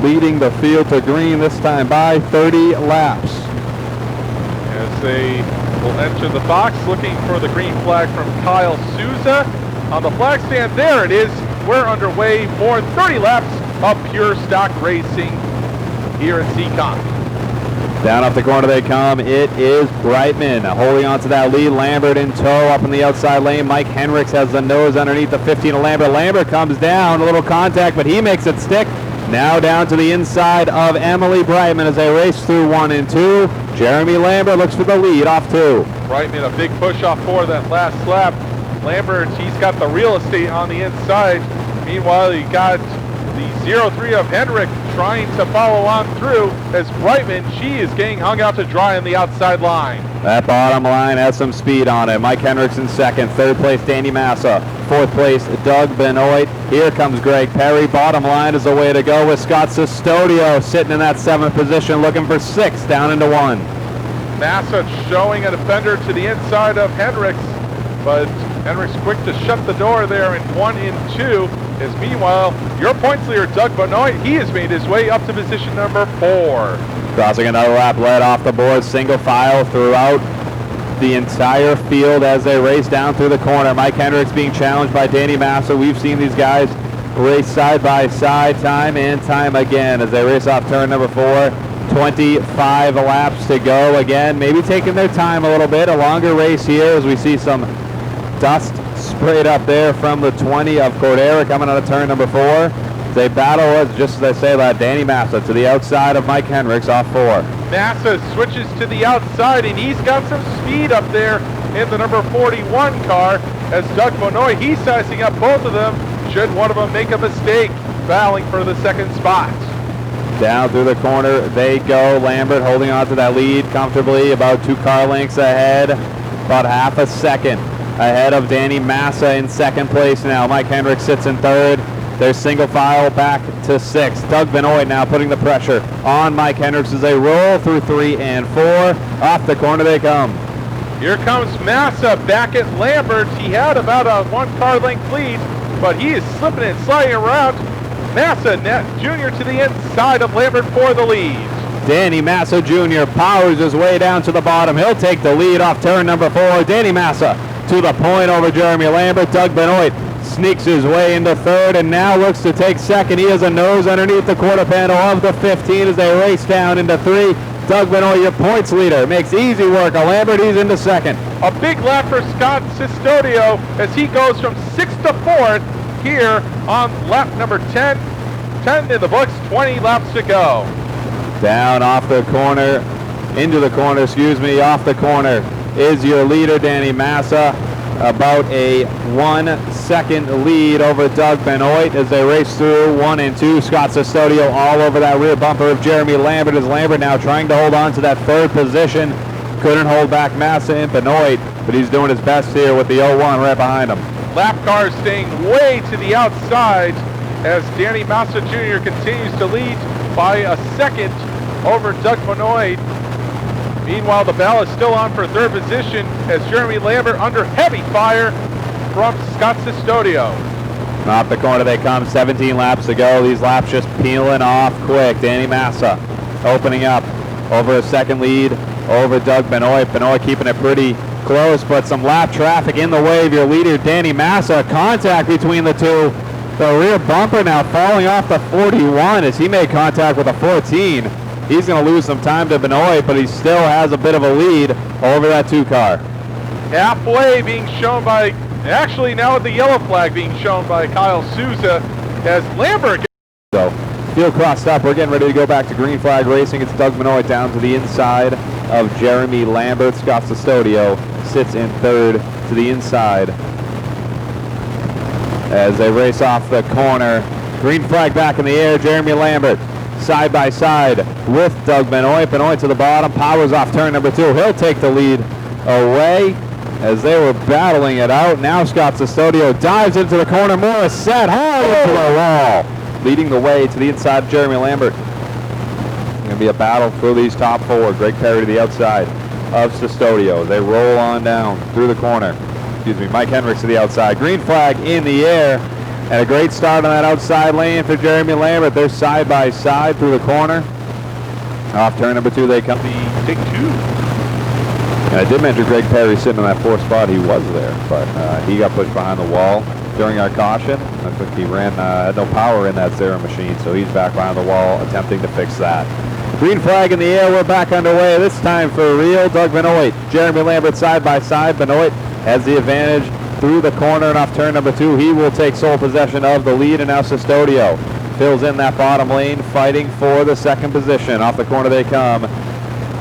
leading the field to green, this time by 30 laps. As they will enter the box looking for the green flag from Kyle Souza. On the flag stand, there it is. We're underway for 30 laps of pure stock racing here at Seekonk. Down off the corner they come. It is Brightman holding on to that lead. Lambert in tow up in the outside lane. Mike Henriques has the nose underneath the 15 of Lambert. Lambert comes down, a little contact, but he makes it stick. Now down to the inside of Emily Brightman as they race through 1 and 2. Jeremy Lambert looks for the lead off 2. Brightman a big push off for that last lap. Lambert, he's got the real estate on the inside. Meanwhile, he got the 0-3 of Henrik trying to follow on through as Brightman, she is getting hung out to dry on the outside line. That bottom line has some speed on it. Mike Henriques in second. Third place, Danny Massa. Fourth place, Doug Benoit. Here comes Greg Perry. Bottom line is the way to go with Scott Cestodio sitting in that 7th position, looking for 6 down into 1. Massa showing a defender to the inside of Henriques, but Henriques quick to shut the door there in 1 and 2. As meanwhile, your points leader, Doug Benoit, he has made his way up to position number 4. Crossing another lap, led off the board, single file throughout the entire field as they race down through the corner. Mike Henriques being challenged by Danny Massa. We've seen these guys race side by side time and time again as they race off turn number 4. 25 laps to go again, maybe taking their time a little bit. A longer race here as we see some dust sprayed up there from the 20 of Cordera coming out of turn number 4. They battle, just as I say, that Danny Massa to the outside of Mike Henriques off 4. Massa switches to the outside, and he's got some speed up there in the number 41 car. As Doug Benoit, he's sizing up both of them should one of them make a mistake, battling for the 2nd spot. Down through the corner they go. Lambert holding on to that lead comfortably, about 2 car lengths ahead, about half a second ahead of Danny Massa in 2nd place now. Mike Henriques sits in 3rd. There's single file back to 6th. Doug Benoit now putting the pressure on Mike Henriques as they roll through 3 and 4. Off the corner they come. Here comes Massa back at Lambert. He had about a 1 car length lead, but he is slipping and sliding around. Massa Jr. to the inside of Lambert for the lead. Danny Massa Jr. powers his way down to the bottom. He'll take the lead off turn number 4. Danny Massa to the point over Jeremy Lambert. Doug Benoit sneaks his way into 3rd and now looks to take 2nd. He has a nose underneath the quarter panel of the 15 as they race down into 3. Doug Benoit, your points leader, makes easy work of Lambert. He's into 2nd. A big lap for Scott Cestodio as he goes from 6th to 4th here on lap number 10. 10 in the books, 20 laps to go. Down off the corner, into the corner, off the corner is your leader, Danny Massa. About a 1 second lead over Doug Benoit as they race through 1 and 2. Scott Cestodio all over that rear bumper of Jeremy Lambert as Lambert now trying to hold on to that 3rd position. Couldn't hold back Massa and Benoit, but he's doing his best here with the 01 right behind him. Lap cars staying way to the outside as Danny Massa Jr. continues to lead by a 2nd over Doug Benoit. Meanwhile, the battle is still on for 3rd position as Jeremy Lambert under heavy fire from Scott Cestodio. Off the corner they come, 17 laps to go. These laps just peeling off quick. Danny Massa opening up over a 2nd lead over Doug Benoit. Benoit keeping it pretty close, but some lap traffic in the way of your leader, Danny Massa. Contact between the two. The rear bumper now falling off the 41 as he made contact with a 14. He's going to lose some time to Benoit, but he still has a bit of a lead over that 2 car. Halfway being shown by, actually now with the yellow flag being shown by Kyle Souza as Lambert. So, field crossed up. We're getting ready to go back to green flag racing. It's Doug Benoit down to the inside of Jeremy Lambert. Scott Cestodio sits in 3rd to the inside as they race off the corner. Green flag back in the air. Jeremy Lambert side by side with Doug Benoit. Benoit to the bottom, powers off turn number 2. He'll take the lead away as they were battling it out. Now Scott Cestodio dives into the corner. Morris set hard into the wall, leading the way to the inside of Jeremy Lambert. It's going to be a battle for these top 4. Greg Perry to the outside of Cestodio. They roll on down through the corner. Mike Henriques to the outside. Green flag in the air And a great start on that outside lane for Jeremy Lambert. They're side by side through the corner. Off turn number 2 they come. Take 2. And I did mention Greg Perry sitting in that 4th spot. He was there, but he got pushed behind the wall during our caution. I think he had no power in that Zero machine, so he's back behind the wall attempting to fix that. Green flag in the air, we're back underway. This time for real, Doug Benoit. Jeremy Lambert side by side. Benoit has the advantage through the corner and off turn number 2. He will take sole possession of the lead, and now Cestodio fills in that bottom lane, fighting for the 2nd position. Off the corner they come.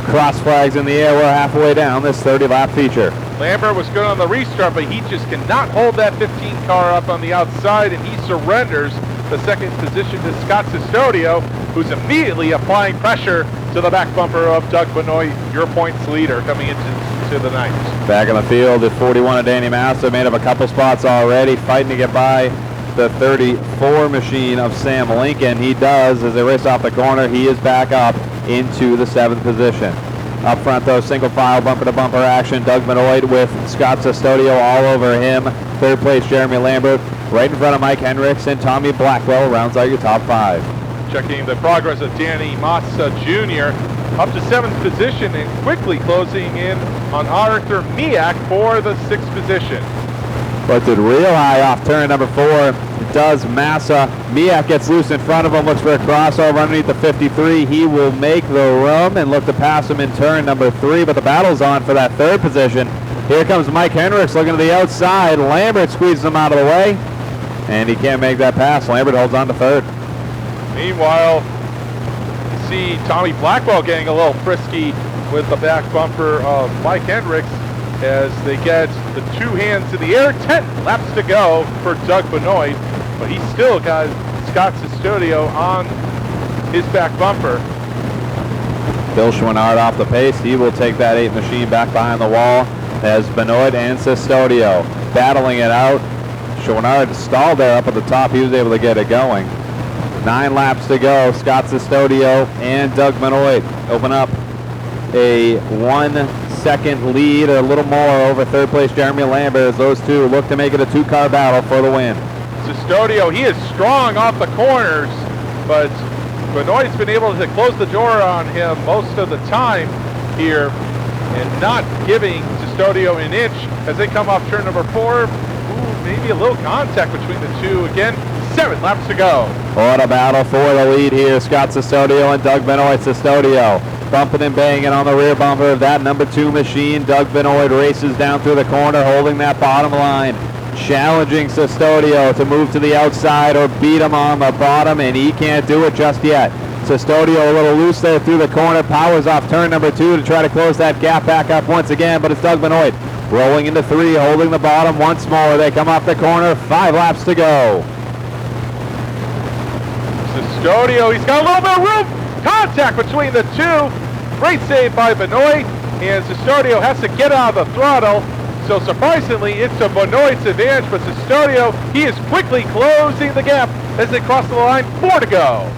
Cross flags in the air, we're halfway down this 30-lap feature. Lambert was good on the restart, but he just cannot hold that 15 car up on the outside, and he surrenders the 2nd position to Scott Cestodio, who's immediately applying pressure to the back bumper of Doug Benoit, your points leader, coming into the 9th. Back in the field at 41 of Danny Massa, made up a couple spots already, fighting to get by the 34 machine of Sam Lincoln. He does as they race off the corner. He is back up into the 7th position. Up front though, single file bumper to bumper action. Doug Benoit with Scott Cestodio all over him. 3rd place Jeremy Lambert right in front of Mike Henriques, and Tommy Blackwell rounds out your top 5. Checking the progress of Danny Massa Jr. up to 7th position and quickly closing in on Arthur Miak for the 6th position. But did real high off turn number 4. Does Massa. Miak gets loose in front of him, looks for a crossover underneath the 53. He will make the room and look to pass him in turn number 3, but the battle's on for that 3rd position. Here comes Mike Henriques looking to the outside. Lambert squeezes him out of the way, and he can't make that pass. Lambert holds on to 3rd. Meanwhile, you see Tommy Blackwell getting a little frisky with the back bumper of Mike Henriques as they get the 2 hands in the air. 10 laps to go for Doug Benoit, but he's still got Scott Cestodio on his back bumper. Bill Schwannard off the pace. He will take that 8 machine back behind the wall as Benoit and Cestodio battling it out. Schwannard stalled there up at the top. He was able to get it going. 9 laps to go. Scott Cestodio and Doug Benoit open up a 1-second lead, or a little more, over 3rd place Jeremy Lambert as those two look to make it a 2-car battle for the win. Cestodio, he is strong off the corners, but Benoit's been able to close the door on him most of the time here and not giving Cestodio an inch as they come off turn number 4. Ooh, maybe a little contact between the two. Again, 7 laps to go. What a battle for the lead here. Scott Cestodio and Doug Benoit. Cestodio bumping and banging on the rear bumper of that number 2 machine. Doug Benoit races down through the corner, holding that bottom line, challenging Cestodio to move to the outside or beat him on the bottom, and he can't do it just yet. Cestodio a little loose there through the corner, powers off turn number 2 to try to close that gap back up once again, but it's Doug Benoit rolling into 3, holding the bottom once more. They come off the corner, 5 laps to go. Cestodio, he's got a little bit of room. Contact between the two. Great save by Benoit, and Cestodio has to get out of the throttle. So surprisingly, it's to Benoit's advantage, but Cestodio, he is quickly closing the gap as they cross the line. 4 to go.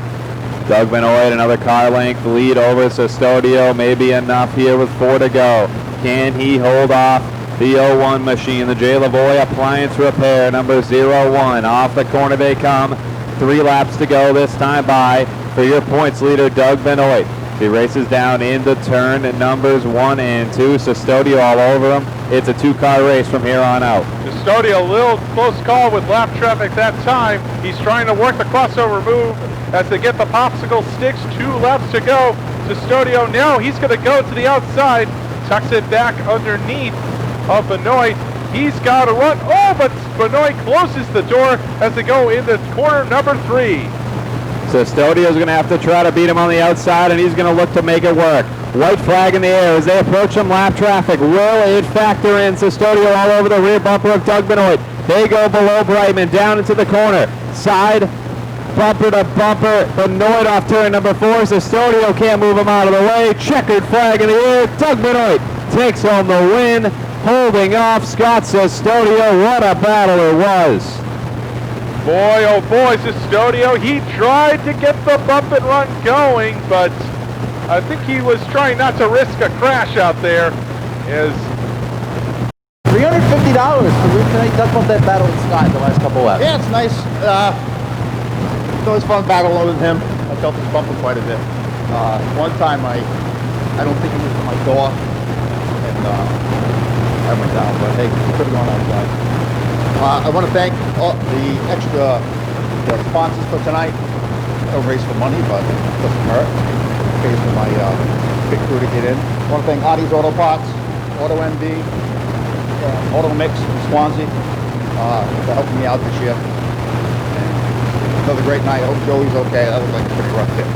Doug Benoit, another car length lead over Cestodio, maybe enough here with 4 to go. Can he hold off the 01 machine? The J. Lavoie Appliance Repair, number 01. Off the corner they come. 3 laps to go this time by for your points leader, Doug Benoit. He races down into turn numbers 1 and 2. Cestodio all over him. It's a 2-car race from here on out. Cestodio, a little close call with lap traffic that time. He's trying to work the crossover move as they get the popsicle sticks. 2 laps to go. Cestodio now, he's going to go to the outside, tucks it back underneath of Benoit. He's got to run. Oh, but Benoit closes the door as they go into corner number 3. Cestodio's going to have to try to beat him on the outside, and he's going to look to make it work. White flag in the air as they approach him. Lap traffic. Will it factor in? Cestodio all over the rear bumper of Doug Benoit. They go below Brightman, down into the corner. Side, bumper to bumper. Benoit off turn number 4. Cestodio can't move him out of the way. Checkered flag in the air. Doug Benoit takes home the win, holding off Scott Cestodio. What a battle it was. Boy, oh boy, Cestodio, he tried to get the bump and run going, but I think he was trying not to risk a crash out there as $350. Can I talk about that battle with Scott the last couple laps? Yeah, it's nice. It's always fun battling with him. I felt his bumper quite a bit. One time I don't think he was at my door, and I went down, but hey, he could have gone outside. I want to thank all the extra sponsors for tonight. No race for money, but it doesn't hurt. It pays for my big crew to get in. I want to thank Artie's Auto Parts, Auto MD, Auto Mix from Swansea for helping me out this year. And another great night. I hope Joey's okay. That was like a pretty rough hit.